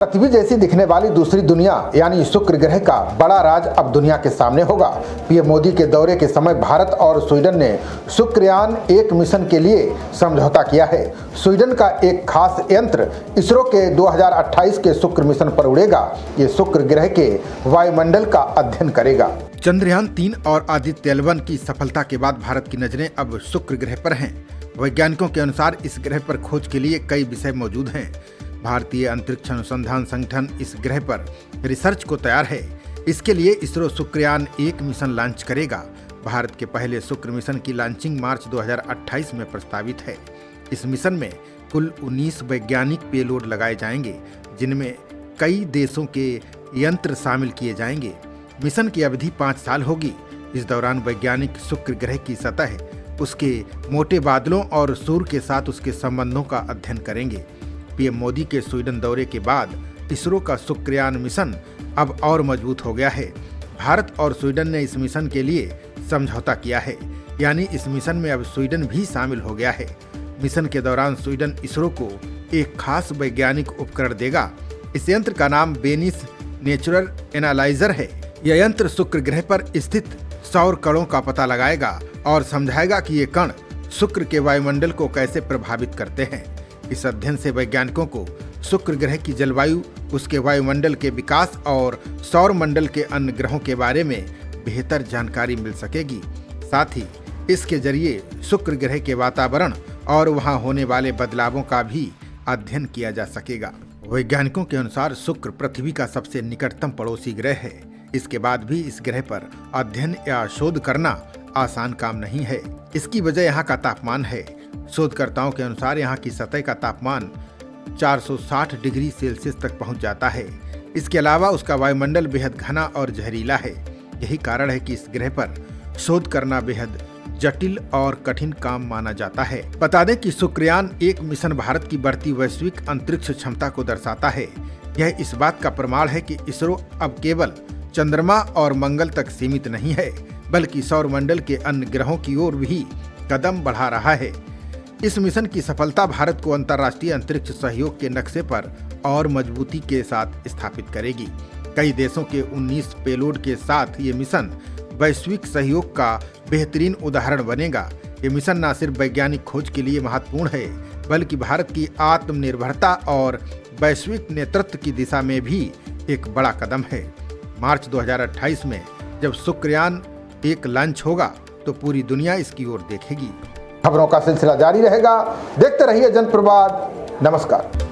पृथ्वी जैसी दिखने वाली दूसरी दुनिया यानी शुक्र ग्रह का बड़ा राज अब दुनिया के सामने होगा। पीएम मोदी के दौरे के समय भारत और स्वीडन ने शुक्रयान 1 मिशन के लिए समझौता किया है। स्वीडन का एक खास यंत्र इसरो के 2028 के शुक्र मिशन पर उड़ेगा। ये शुक्र ग्रह के वायुमंडल का अध्ययन करेगा। चंद्रयान 3 और आदित्य L1 की सफलता के बाद भारत की नजरें अब शुक्र ग्रह पर हैं। वैज्ञानिकों के अनुसार इस ग्रह पर खोज के लिए कई विषय मौजूद हैं। भारतीय अंतरिक्ष अनुसंधान संगठन इस ग्रह पर रिसर्च को तैयार है। इसके लिए इसरो शुक्रयान 1 मिशन लॉन्च करेगा। भारत के पहले शुक्र मिशन की लॉन्चिंग मार्च 2028 में प्रस्तावित है। इस मिशन में कुल 19 वैज्ञानिक पेलोड लगाए जाएंगे, जिनमें कई देशों के यंत्र शामिल किए जाएंगे। मिशन की अवधि 5 साल होगी। इस दौरान वैज्ञानिक शुक्र ग्रह की सतह, उसके मोटे बादलों और सूर्य के साथ उसके संबंधों का अध्ययन करेंगे। पीएम मोदी के स्वीडन दौरे के बाद इसरो का शुक्रयान मिशन अब और मजबूत हो गया है। भारत और स्वीडन ने इस मिशन के लिए समझौता किया है, यानी इस मिशन में अब स्वीडन भी शामिल हो गया है। मिशन के दौरान स्वीडन इसरो को एक खास वैज्ञानिक उपकरण देगा। इस यंत्र का नाम बेनिस नेचुरल एनालाइजर है। यह यंत्र शुक्र ग्रह पर स्थित सौर कणों का पता लगाएगा और समझाएगा कि ये कण शुक्र के वायुमंडल को कैसे प्रभावित करते हैं। इस अध्ययन से वैज्ञानिकों को शुक्र ग्रह की जलवायु, उसके वायुमंडल के विकास और सौर मंडल के अन्य ग्रहों के बारे में बेहतर जानकारी मिल सकेगी। साथ ही इसके जरिए शुक्र ग्रह के वातावरण और वहां होने वाले बदलावों का भी अध्ययन किया जा सकेगा। वैज्ञानिकों के अनुसार शुक्र पृथ्वी का सबसे निकटतम पड़ोसी ग्रह है। इसके बाद भी इस ग्रह पर अध्ययन या शोध करना आसान काम नहीं है। इसकी वजह यहाँ का तापमान है। शोधकर्ताओं के अनुसार यहाँ की सतह का तापमान 460 डिग्री सेल्सियस तक पहुँच जाता है। इसके अलावा उसका वायुमंडल बेहद घना और जहरीला है। यही कारण है कि इस ग्रह पर शोध करना बेहद जटिल और कठिन काम माना जाता है। बता दें कि शुक्रयान 1 मिशन भारत की बढ़ती वैश्विक अंतरिक्ष क्षमता को दर्शाता है। यह इस बात का प्रमाण है कि इसरो अब केवल चंद्रमा और मंगल तक सीमित नहीं है, बल्कि सौर मंडल के अन्य ग्रहों की ओर भी कदम बढ़ा रहा है। इस मिशन की सफलता भारत को अंतर्राष्ट्रीय अंतरिक्ष सहयोग के नक्शे पर और मजबूती के साथ स्थापित करेगी। कई देशों के 19 पेलोड के साथ ये मिशन वैश्विक सहयोग का बेहतरीन उदाहरण बनेगा। ये मिशन न सिर्फ वैज्ञानिक खोज के लिए महत्वपूर्ण है, बल्कि भारत की आत्मनिर्भरता और वैश्विक नेतृत्व की दिशा में भी एक बड़ा कदम है। मार्च 2028 में जब शुक्रयान 1 लॉन्च होगा तो पूरी दुनिया इसकी ओर देखेगी। खबरों का सिलसिला जारी रहेगा। देखते रहिए जनप्रवाद। नमस्कार।